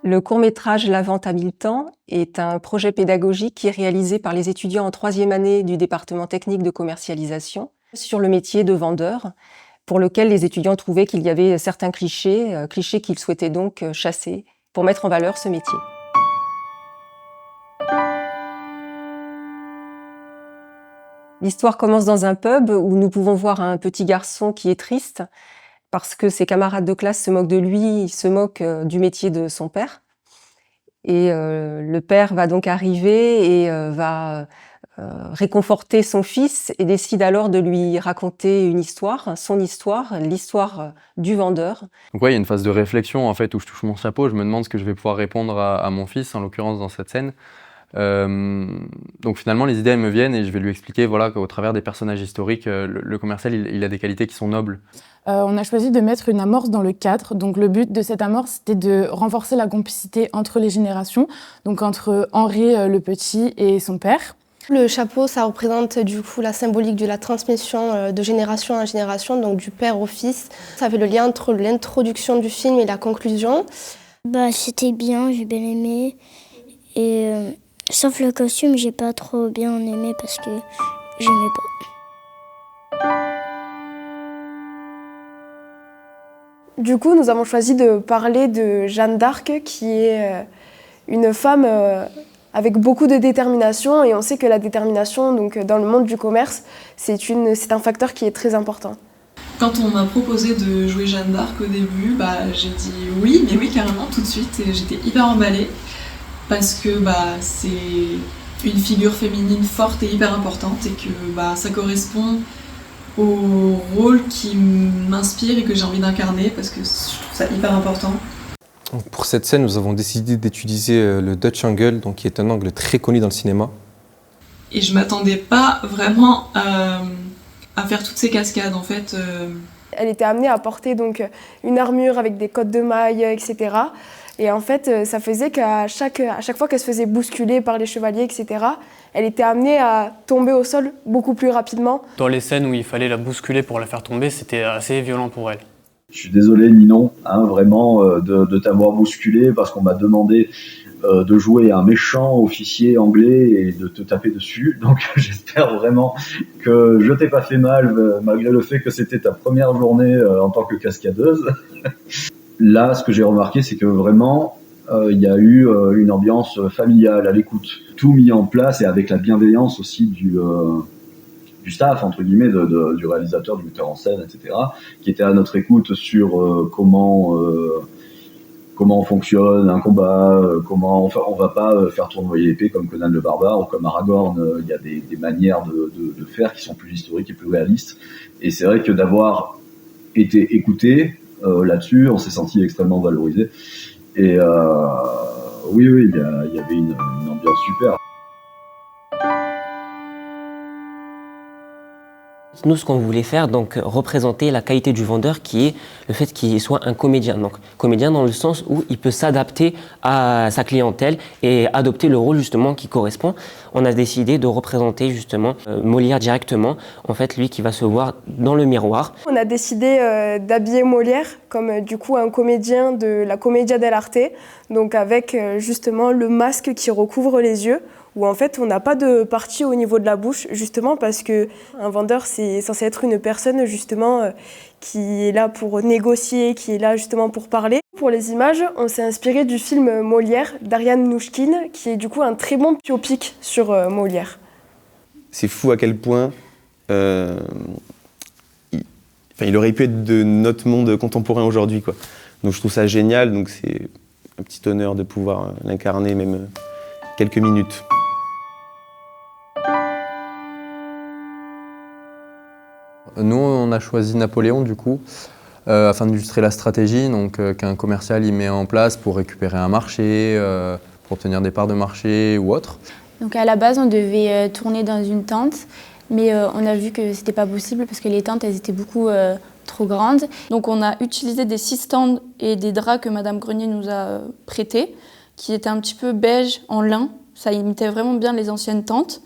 Le court-métrage La Vente à 1000 temps est un projet pédagogique qui est réalisé par les étudiants en 3e année du département technique de commercialisation sur le métier de vendeur, pour lequel les étudiants trouvaient qu'il y avait certains clichés qu'ils souhaitaient donc chasser pour mettre en valeur ce métier. L'histoire commence dans un pub où nous pouvons voir un petit garçon qui est triste parce que ses camarades de classe se moquent de lui, il se moque du métier de son père. Et le père va donc arriver et va réconforter son fils et décide alors de lui raconter une histoire, son histoire, l'histoire du vendeur. Donc ouais, il y a une phase de réflexion en fait où je touche mon chapeau, je me demande ce que je vais pouvoir répondre à mon fils, en l'occurrence dans cette scène. Donc finalement les idées elles me viennent et je vais lui expliquer voilà, qu'au travers des personnages historiques, le commercial il a des qualités qui sont nobles. On a choisi de mettre une amorce dans le cadre. Donc le but de cette amorce, c'était de renforcer la complicité entre les générations, donc entre Henri le Petit et son père. Le chapeau, ça représente du coup la symbolique de la transmission de génération en génération, donc du père au fils. Ça fait le lien entre l'introduction du film et la conclusion. C'était bien, j'ai bien aimé. Et sauf le costume, j'ai pas trop bien aimé parce que j'aimais pas. Du coup, nous avons choisi de parler de Jeanne d'Arc, qui est une femme avec beaucoup de détermination. Et on sait que la détermination, donc, dans le monde du commerce, c'est un facteur qui est très important. Quand on m'a proposé de jouer Jeanne d'Arc au début, j'ai dit oui, mais oui carrément tout de suite. Et j'étais hyper emballée parce que c'est une figure féminine forte et hyper importante et que ça correspond au rôle qui m'inspire et que j'ai envie d'incarner parce que je trouve ça hyper important. Pour cette scène, nous avons décidé d'utiliser le Dutch Angle, donc qui est un angle très connu dans le cinéma. Et je m'attendais pas vraiment à faire toutes ces cascades en fait. Elle était amenée à porter donc une armure avec des cottes de mailles, etc. Et en fait, ça faisait qu'à chaque fois qu'elle se faisait bousculer par les chevaliers, etc., elle était amenée à tomber au sol beaucoup plus rapidement. Dans les scènes où il fallait la bousculer pour la faire tomber, c'était assez violent pour elle. Je suis désolé Ninon, vraiment de t'avoir bousculé parce qu'on m'a demandé de jouer un méchant officier anglais et de te taper dessus. Donc j'espère vraiment que je t'ai pas fait mal malgré le fait que c'était ta première journée en tant que cascadeuse. Là, ce que j'ai remarqué, c'est que vraiment, il y a eu une ambiance familiale à l'écoute. Tout mis en place et avec la bienveillance aussi du staff, entre guillemets, du réalisateur, du metteur en scène, etc., qui était à notre écoute sur comment fonctionne un combat, comment on va pas faire tournoyer l'épée comme Conan le Barbare ou comme Aragorn. Il y a des manières de faire qui sont plus historiques et plus réalistes. Et c'est vrai que d'avoir été écouté là-dessus, on s'est senti extrêmement valorisé. Et oui, il y avait une ambiance super. Nous, ce qu'on voulait faire, donc représenter la qualité du vendeur qui est le fait qu'il soit un comédien. Donc comédien dans le sens où il peut s'adapter à sa clientèle et adopter le rôle justement qui correspond. On a décidé de représenter justement Molière directement, en fait lui qui va se voir dans le miroir. On a décidé d'habiller Molière comme du coup un comédien de la Commedia dell'arte, donc avec justement le masque qui recouvre les yeux, où en fait on n'a pas de partie au niveau de la bouche, justement parce que un vendeur c'est censé être une personne justement qui est là pour négocier, qui est là justement pour parler. Pour les images, on s'est inspiré du film Molière d'Ariane Mnouchkine, qui est du coup un très bon biopic sur Molière. C'est fou à quel point il aurait pu être de notre monde contemporain aujourd'hui, quoi. Donc je trouve ça génial, donc c'est un petit honneur de pouvoir l'incarner même quelques minutes. Nous, on a choisi Napoléon, du coup, afin d'illustrer la stratégie qu'un commercial y met en place pour récupérer un marché, pour obtenir des parts de marché ou autre. Donc à la base, on devait tourner dans une tente, mais on a vu que c'était pas possible parce que les tentes, elles étaient beaucoup trop grandes. Donc on a utilisé des systandes et des draps que Madame Grenier nous a prêtés, qui étaient un petit peu beige en lin. Ça imitait vraiment bien les anciennes tentes.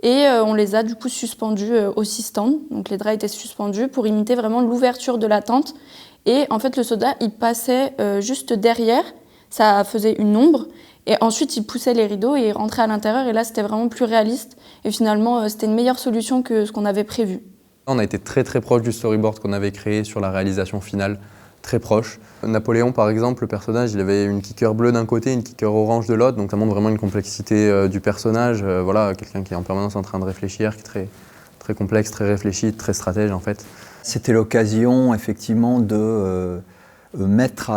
Et on les a du coup suspendus au système. Donc les draps étaient suspendus pour imiter vraiment l'ouverture de la tente. Et en fait le soldat il passait juste derrière, ça faisait une ombre. Et ensuite, il poussait les rideaux et il rentrait à l'intérieur. Et là, c'était vraiment plus réaliste. Et finalement, c'était une meilleure solution que ce qu'on avait prévu. On a été très très proche du storyboard qu'on avait créé sur la réalisation finale, très proche. Napoléon, par exemple, le personnage, il avait une kicker bleue d'un côté, une kicker orange de l'autre. Donc ça montre vraiment une complexité du personnage. Voilà, quelqu'un qui est en permanence en train de réfléchir, qui est très, très complexe, très réfléchi, très stratège en fait. C'était l'occasion effectivement de mettre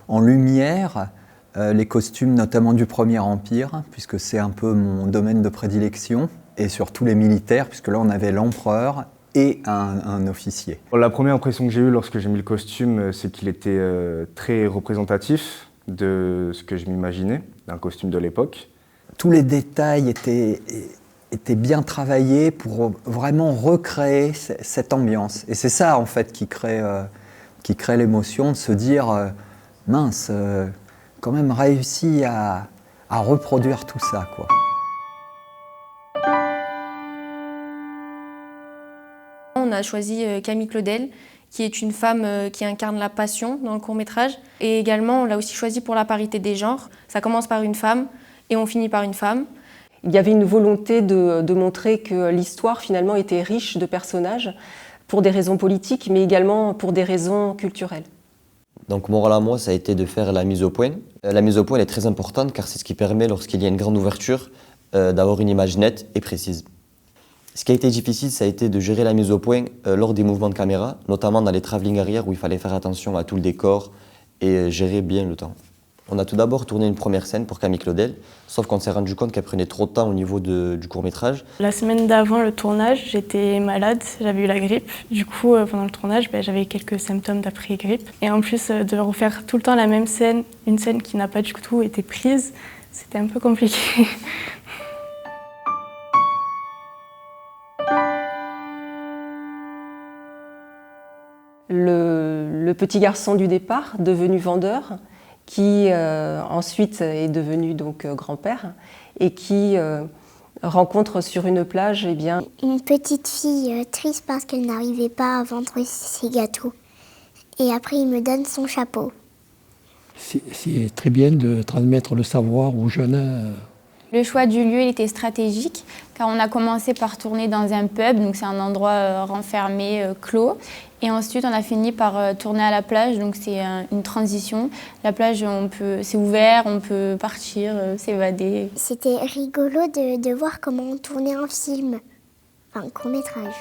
en lumière les costumes notamment du Premier Empire, puisque c'est un peu mon domaine de prédilection, et surtout les militaires, puisque là on avait l'empereur et un officier. La première impression que j'ai eue lorsque j'ai mis le costume, c'est qu'il était très représentatif de ce que je m'imaginais, d'un costume de l'époque. Tous les détails étaient bien travaillés pour vraiment recréer cette ambiance. Et c'est ça en fait qui crée l'émotion, de se dire mince, quand même réussi à reproduire tout ça, quoi. On a choisi Camille Claudel, qui est une femme qui incarne la passion dans le court-métrage. Et également, on l'a aussi choisi pour la parité des genres. Ça commence par une femme et on finit par une femme. Il y avait une volonté de montrer que l'histoire finalement était riche de personnages pour des raisons politiques, mais également pour des raisons culturelles. Donc mon rôle à moi, ça a été de faire la mise au point. La mise au point elle est très importante car c'est ce qui permet, lorsqu'il y a une grande ouverture, d'avoir une image nette et précise. Ce qui a été difficile, ça a été de gérer la mise au point lors des mouvements de caméra, notamment dans les travelling arrière où il fallait faire attention à tout le décor et gérer bien le temps. On a tout d'abord tourné une première scène pour Camille Claudel, sauf qu'on s'est rendu compte qu'elle prenait trop de temps au niveau du court-métrage. La semaine d'avant le tournage, j'étais malade, j'avais eu la grippe. Du coup, pendant le tournage, j'avais quelques symptômes d'après-grippe. Et en plus, de refaire tout le temps la même scène, une scène qui n'a pas du tout été prise, c'était un peu compliqué. Le petit garçon du départ, devenu vendeur, qui ensuite est devenu donc grand-père et qui rencontre sur une plage une petite fille triste parce qu'elle n'arrivait pas à vendre ses gâteaux. Et après, il me donne son chapeau. C'est très bien de transmettre le savoir aux jeunes. Le choix du lieu il était stratégique car on a commencé par tourner dans un pub, donc c'est un endroit renfermé, clos. Et ensuite on a fini par tourner à la plage, donc c'est une transition. La plage, c'est ouvert, on peut partir, s'évader. C'était rigolo de voir comment on tournait un film, un court-métrage.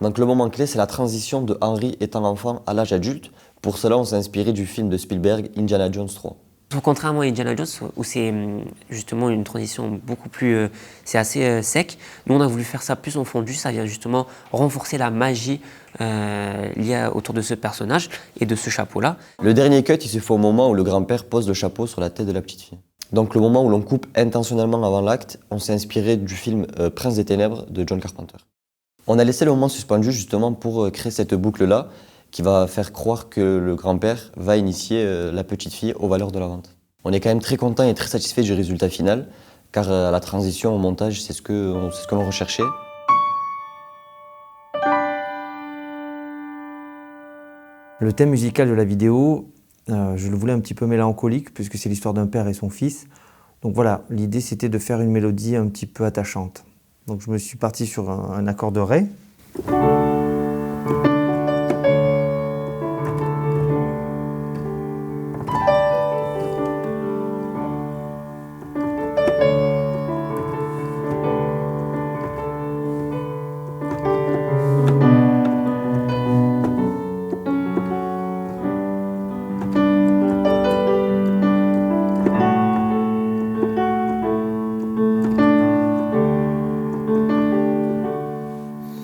Donc le moment clé, c'est la transition de Henry étant enfant à l'âge adulte. Pour cela, on s'est inspiré du film de Spielberg, Indiana Jones 3. Contrairement à Indiana Jones, où c'est justement une transition beaucoup plus... c'est assez sec, nous on a voulu faire ça plus en fondu, ça vient justement renforcer la magie liée autour de ce personnage et de ce chapeau-là. Le dernier cut, il se fait au moment où le grand-père pose le chapeau sur la tête de la petite fille. Donc le moment où l'on coupe intentionnellement avant l'acte, on s'est inspiré du film Prince des Ténèbres de John Carpenter. On a laissé le moment suspendu justement pour créer cette boucle-là qui va faire croire que le grand-père va initier la petite fille aux valeurs de la vente. On est quand même très content et très satisfait du résultat final, car à la transition au montage, c'est ce que l'on recherchait. Le thème musical de la vidéo, je le voulais un petit peu mélancolique, puisque c'est l'histoire d'un père et son fils. Donc voilà, l'idée c'était de faire une mélodie un petit peu attachante. Donc je me suis parti sur un accord de Ré.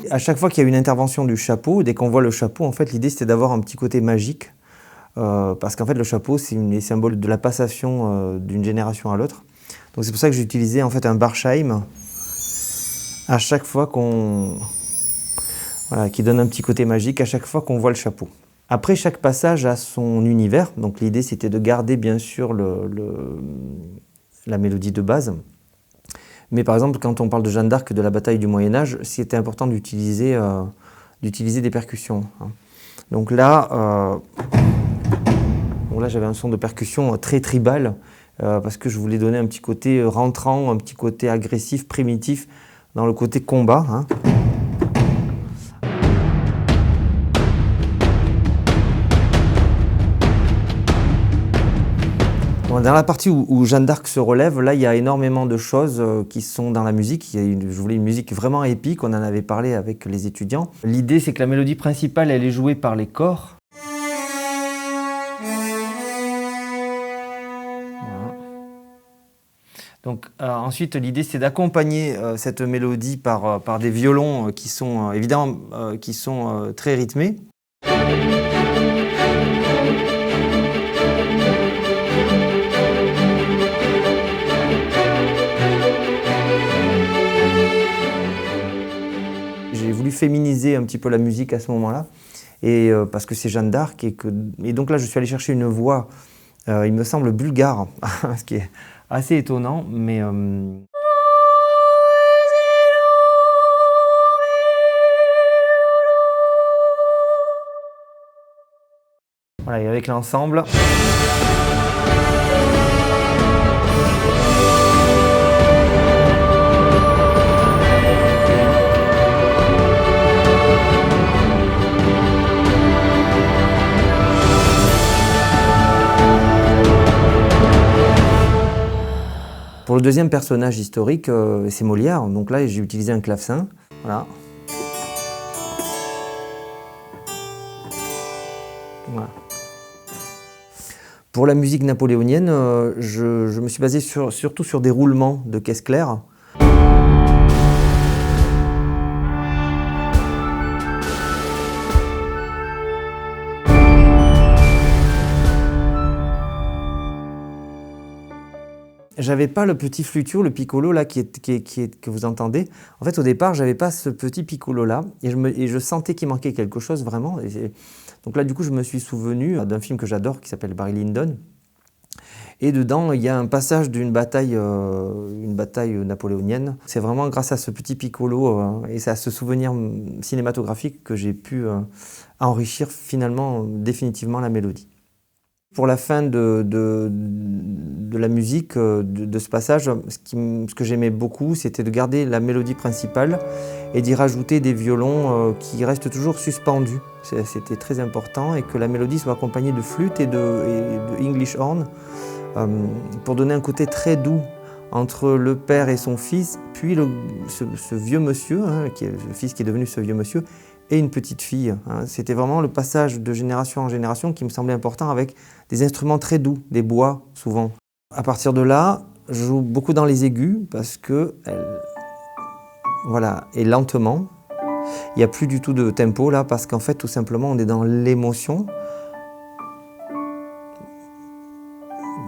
À chaque fois qu'il y a une intervention du chapeau, dès qu'on voit le chapeau, en fait, l'idée c'était d'avoir un petit côté magique, parce qu'en fait le chapeau c'est les symboles de la passation d'une génération à l'autre. Donc c'est pour ça que j'ai utilisé en fait un Barsheim à chaque fois qui donne un petit côté magique à chaque fois qu'on voit le chapeau. Après, chaque passage a son univers, donc l'idée c'était de garder bien sûr la mélodie de base. Mais par exemple, quand on parle de Jeanne d'Arc, de la bataille du Moyen-Âge, c'était important d'utiliser d'utiliser des percussions. Hein. Donc là, j'avais un son de percussion très tribal, parce que je voulais donner un petit côté rentrant, un petit côté agressif, primitif, dans le côté combat. Hein. Dans la partie où Jeanne d'Arc se relève, là, il y a énormément de choses qui sont dans la musique. Je voulais une musique vraiment épique, on en avait parlé avec les étudiants. L'idée, c'est que la mélodie principale, elle est jouée par les corps. Voilà. Donc, ensuite, l'idée, c'est d'accompagner cette mélodie par des violons qui sont, évidemment, très rythmés. J'ai voulu féminiser un petit peu la musique à ce moment-là, et parce que c'est Jeanne d'Arc, et donc là je suis allé chercher une voix, il me semble bulgare, ce qui est assez étonnant, mais... Voilà, et avec l'ensemble... Pour le deuxième personnage historique, c'est Molière, donc là j'ai utilisé un clavecin. Voilà. Voilà. Pour la musique napoléonienne, je me suis basé surtout sur des roulements de caisse claire. J'avais pas le petit flutio, le piccolo là que vous entendez. En fait, au départ, j'avais pas ce petit piccolo là, et je sentais qu'il manquait quelque chose vraiment. Donc là, du coup, je me suis souvenu d'un film que j'adore qui s'appelle Barry Lyndon. Et dedans, il y a un passage d'une bataille napoléonienne. C'est vraiment grâce à ce petit piccolo et à ce souvenir cinématographique que j'ai pu enrichir finalement définitivement la mélodie. Pour la fin de la musique, de ce passage, ce que j'aimais beaucoup, c'était de garder la mélodie principale et d'y rajouter des violons qui restent toujours suspendus. C'était très important, et que la mélodie soit accompagnée de flûte et de English horn pour donner un côté très doux entre le père et son fils, puis ce vieux monsieur, hein, le fils qui est devenu ce vieux monsieur, et une petite fille. Hein. C'était vraiment le passage de génération en génération qui me semblait important, avec des instruments très doux, des bois souvent. À partir de là, je joue beaucoup dans les aigus parce que, voilà, et lentement. Il n'y a plus du tout de tempo là, parce qu'en fait, tout simplement, on est dans l'émotion.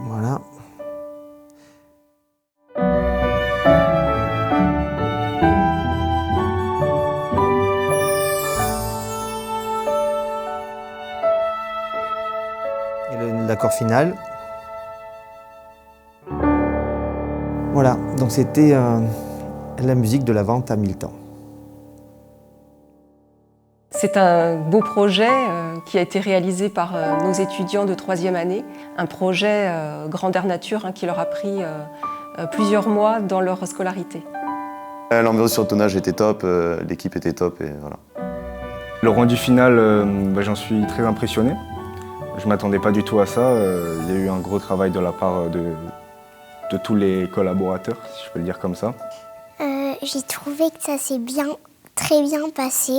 Voilà. L'accord final. Voilà, donc c'était la musique de la vente à 1000 temps. C'est un beau projet qui a été réalisé par nos étudiants de 3e année, un projet grandeur nature qui leur a pris plusieurs mois dans leur scolarité. L'ambiance sur le tournage était top, l'équipe était top, et voilà. Le rendu final, j'en suis très impressionné. Je ne m'attendais pas du tout à ça. Il y a eu un gros travail de la part de tous les collaborateurs, si je peux le dire comme ça. J'ai trouvé que ça s'est très bien passé.